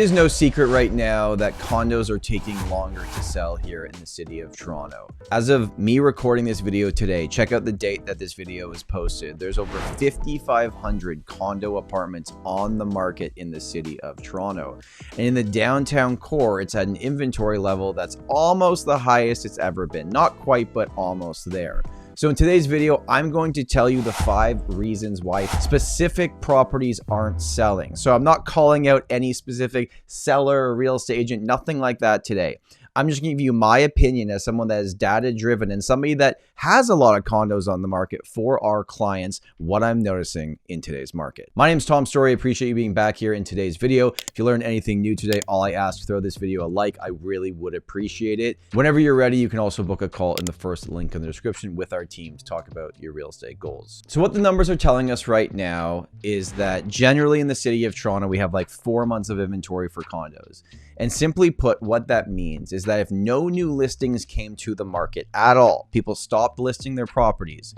is no secret right now that condos are taking longer to sell here in the city of Toronto. As of me recording this video today, check out the date that this video is posted. There's over 5,500 condo apartments on the market in the city of Toronto. And in the downtown core, it's at an inventory level that's almost the highest it's ever been. Not quite, but almost there. So in today's video, I'm going to tell you the 5 reasons why specific properties aren't selling. So I'm not calling out any specific seller or real estate agent, nothing like that today. I'm just going to give you my opinion as someone that is data driven and somebody that has a lot of condos on the market for our clients, what I'm noticing in today's market. My name is Tom Storey. I appreciate you being back here in today's video. If you learned anything new today, all I ask, throw this video a like. I really would appreciate it. Whenever you're ready, you can also book a call in the first link in the description with our team to talk about your real estate goals. So what the numbers are telling us right now is that generally in the city of Toronto, we have like 4 months of inventory for condos. And simply put, what that means is that if no new listings came to the market at all, people stopped listing their properties,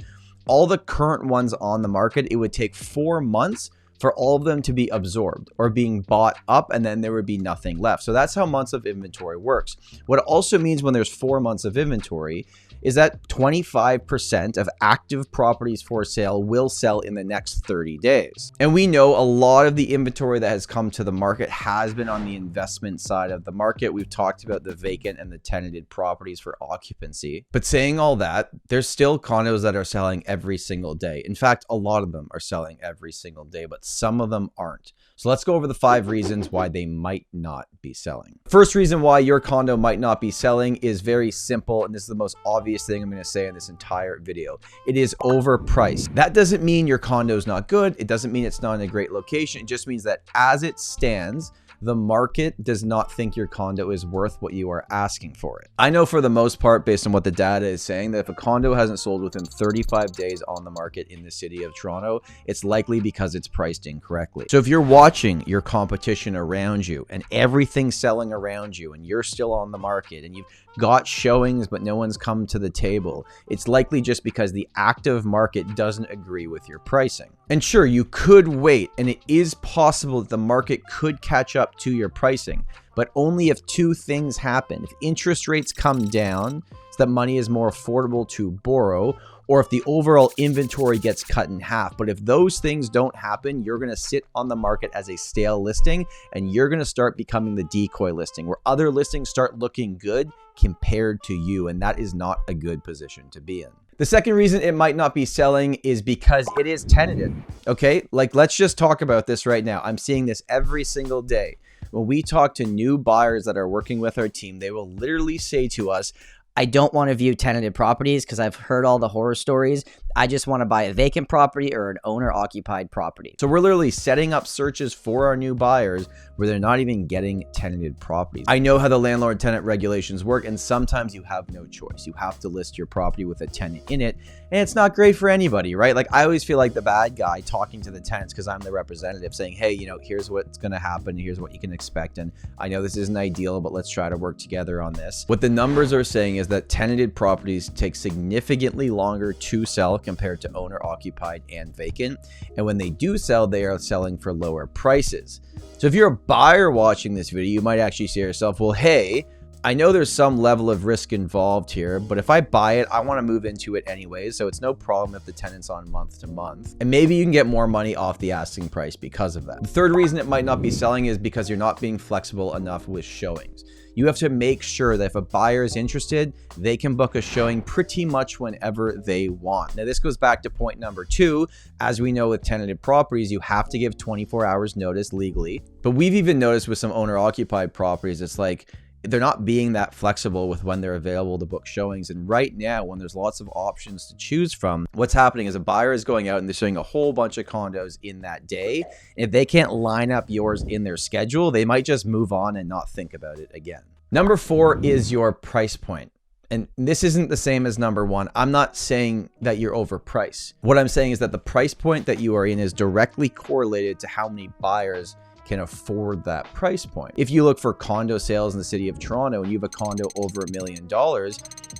all the current ones on the market, it would take 4 months for all of them to be absorbed or being bought up, and then there would be nothing left. So that's how months of inventory works. What it also means when there's 4 months of inventory is that 25% of active properties for sale will sell in the next 30 days. And we know a lot of the inventory that has come to the market has been on the investment side of the market. We've talked about the vacant and the tenanted properties for occupancy. But saying all that, there's still condos that are selling every single day. In fact, a lot of them are selling every single day, but some of them aren't. So let's go over the 5 reasons why they might not be selling. First reason why your condo might not be selling is very simple, and this is the most obvious thing I'm going to say in this entire video. It is overpriced. That doesn't mean your condo is not good. It doesn't mean it's not in a great location. It just means that as it stands, the market does not think your condo is worth what you are asking for it. I know for the most part, based on what the data is saying, that if a condo hasn't sold within 35 days on the market in the city of Toronto, it's likely because it's priced incorrectly. So if you're watching your competition around you and everything's selling around you and you're still on the market and you've got showings but no one's come to the table, it's likely just because the active market doesn't agree with your pricing. And sure, you could wait, and it is possible that the market could catch up to your pricing, but only if 2 things happen. If interest rates come down so that money is more affordable to borrow, or if the overall inventory gets cut in half. But if those things don't happen, you're going to sit on the market as a stale listing, and you're going to start becoming the decoy listing where other listings start looking good compared to you, and that is not a good position to be in. The second reason it might not be selling is because it is tenanted. Okay, like let's just talk about this right now. I'm seeing this every single day. When we talk to new buyers that are working with our team, they will literally say to us, I don't want to view tenanted properties because I've heard all the horror stories. I just want to buy a vacant property or an owner-occupied property. So we're literally setting up searches for our new buyers where they're not even getting tenanted properties. I know how the landlord-tenant regulations work, and sometimes you have no choice. You have to list your property with a tenant in it, and it's not great for anybody, right? Like I always feel like the bad guy talking to the tenants because I'm the representative saying, hey, you know, here's what's going to happen. Here's what you can expect. And I know this isn't ideal, but let's try to work together on this. What the numbers are saying is that tenanted properties take significantly longer to sell compared to owner occupied and vacant. And when they do sell, they are selling for lower prices. So if you're a buyer watching this video, you might actually say to yourself, well, hey, I know there's some level of risk involved here, but if I buy it, I want to move into it anyways. So it's no problem if the tenant's on month to month. And maybe you can get more money off the asking price because of that. The third reason it might not be selling is because you're not being flexible enough with showings. You have to make sure that if a buyer is interested, they can book a showing pretty much whenever they want. Now, this goes back to point number 2. As we know with tenanted properties, you have to give 24 hours notice legally. But we've even noticed with some owner-occupied properties, it's like they're not being that flexible with when they're available to book showings. And right now, when there's lots of options to choose from, what's happening is a buyer is going out and they're showing a whole bunch of condos in that day. If they can't line up yours in their schedule, they might just move on and not think about it again. Number 4 is your price point. And this isn't the same as number 1. I'm not saying that you're overpriced. What I'm saying is that the price point that you are in is directly correlated to how many buyers can afford that price point. If you look for condo sales in the city of Toronto and you have a condo over $1 million,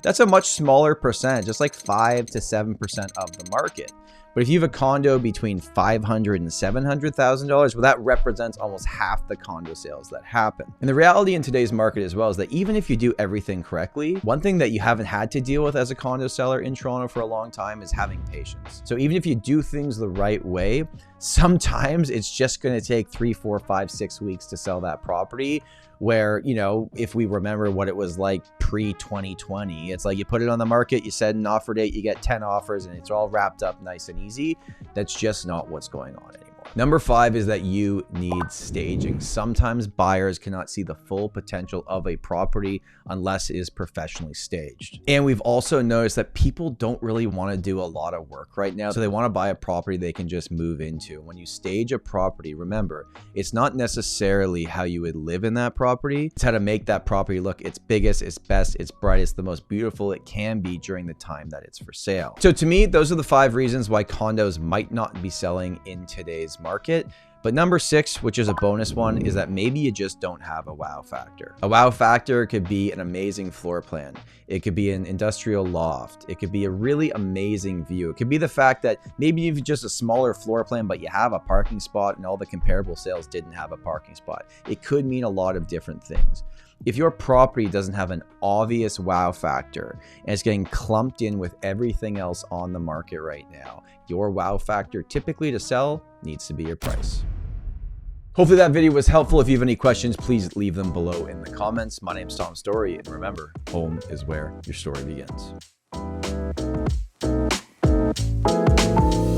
that's a much smaller percentage, just like 5 to 7% of the market. But if you have a condo between $500,000 and $700,000, well, that represents almost half the condo sales that happen. And the reality in today's market as well is that even if you do everything correctly, one thing that you haven't had to deal with as a condo seller in Toronto for a long time is having patience. So even if you do things the right way, sometimes it's just going to take 3, 4, 5, 6 weeks to sell that property. Where, you know, if we remember what it was like pre-2020, it's like you put it on the market, you set an offer date, you get 10 offers, and it's all wrapped up nice and easy. That's just not what's going on anymore. Number 5 is that you need staging. Sometimes buyers cannot see the full potential of a property unless it is professionally staged. And we've also noticed that people don't really want to do a lot of work right now. So they want to buy a property they can just move into. When you stage a property, remember, it's not necessarily how you would live in that property. It's how to make that property look its biggest, its best, its brightest, the most beautiful it can be during the time that it's for sale. So to me, those are the 5 reasons why condos might not be selling in today's market. But number 6, which is a bonus one, is that maybe you just don't have a wow factor. A wow factor could be an amazing floor plan. It could be an industrial loft. It could be a really amazing view. It could be the fact that maybe you've just a smaller floor plan, but you have a parking spot and all the comparable sales didn't have a parking spot. It could mean a lot of different things. If your property doesn't have an obvious wow factor and it's getting clumped in with everything else on the market right now, your wow factor typically to sell needs to be your price. Hopefully that video was helpful. If you have any questions, please leave them below in the comments. My name's Tom Storey, and remember, home is where your story begins.